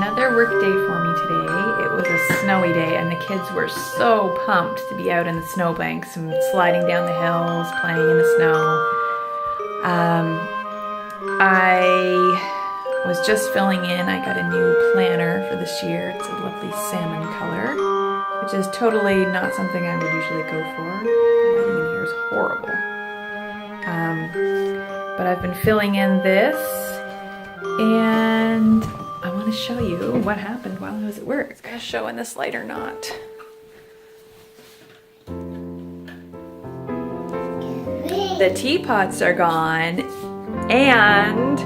Another work day for me today. It was a snowy day and the kids were so pumped to be out in the snowbanks and sliding down the hills, playing in the snow. I was just filling in. I got a new planner for this year. It's a lovely salmon color, which is totally not something I would usually go for. The writing in here is horrible. But I've been filling in this, and I want to show you what happened while I was at work. It's gonna show in this light or not. The teapots are gone, and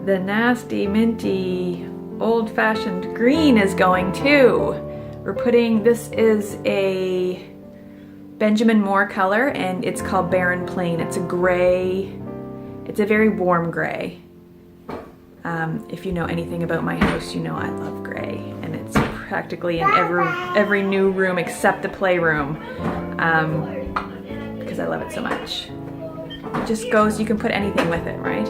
the nasty, minty, old-fashioned green is going too. We're putting, this is a Benjamin Moore color, and it's called Barren Plain. It's a gray, it's a very warm gray. If you know anything about my house, you know I love gray, and it's practically in every new room except the playroom, because I love it so much. It just goes, you can put anything with it, right?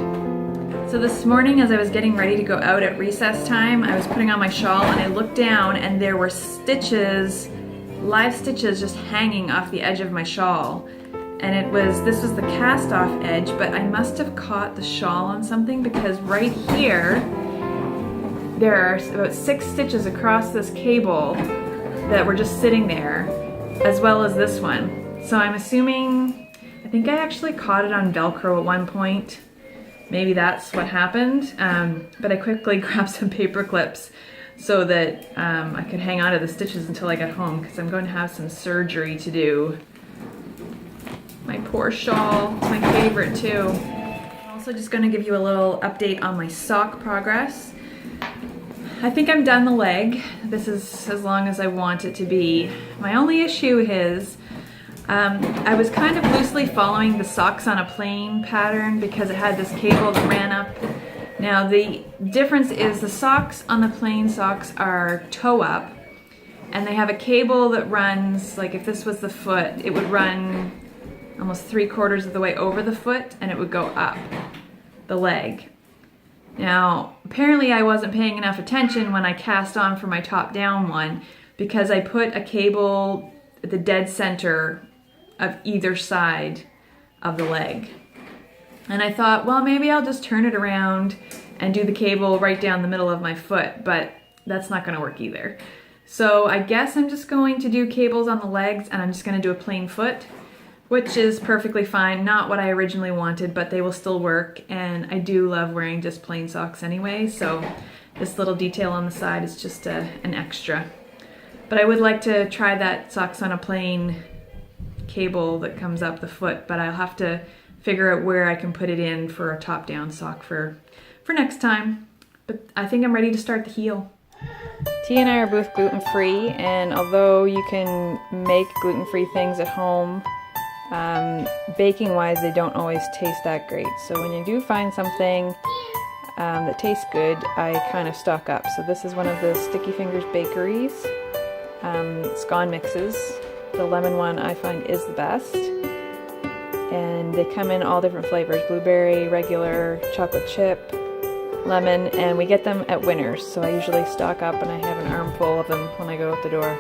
So this morning as I was getting ready to go out at recess time, I was putting on my shawl and I looked down and there were stitches, live stitches just hanging off the edge of my shawl. And this was the cast off edge, but I must have caught the shawl on something, because right here, there are about 6 stitches across this cable that were just sitting there, as well as this one. So I'm assuming, I think I actually caught it on Velcro at one point. Maybe that's what happened, but I quickly grabbed some paper clips so that I could hang on to the stitches until I got home, because I'm going to have some surgery to do. My poor shawl, it's my favorite too. I'm also just going to give you a little update on my sock progress. I think I'm done the leg. This is as long as I want it to be. My only issue is I was kind of loosely following the socks on a plane pattern because it had this cable that ran up. Now the difference is the socks on the plain socks are toe up, and they have a cable that runs, like if this was the foot, it would run almost 3/4 of the way over the foot and it would go up the leg. Now apparently I wasn't paying enough attention when I cast on for my top down one, because I put a cable at the dead center of either side of the leg. And I thought, well, maybe I'll just turn it around and do the cable right down the middle of my foot, but that's not going to work either. So I guess I'm just going to do cables on the legs, and I'm just going to do a plain foot, which is perfectly fine. Not what I originally wanted, but they will still work, and I do love wearing just plain socks anyway, so this little detail on the side is just an extra. But I would like to try that socks on a plain cable that comes up the foot, but I'll have to figure out where I can put it in for a top-down sock for next time. But I think I'm ready to start the heel. T and I are both gluten-free, and although you can make gluten-free things at home, baking-wise, they don't always taste that great. So when you do find something that tastes good, I kind of stock up. So this is one of the Sticky Fingers bakeries scone mixes. The lemon one I find is the best. And they come in all different flavors: blueberry, regular, chocolate chip, lemon, and we get them at Winners. So I usually stock up and I have an armful of them when I go out the door.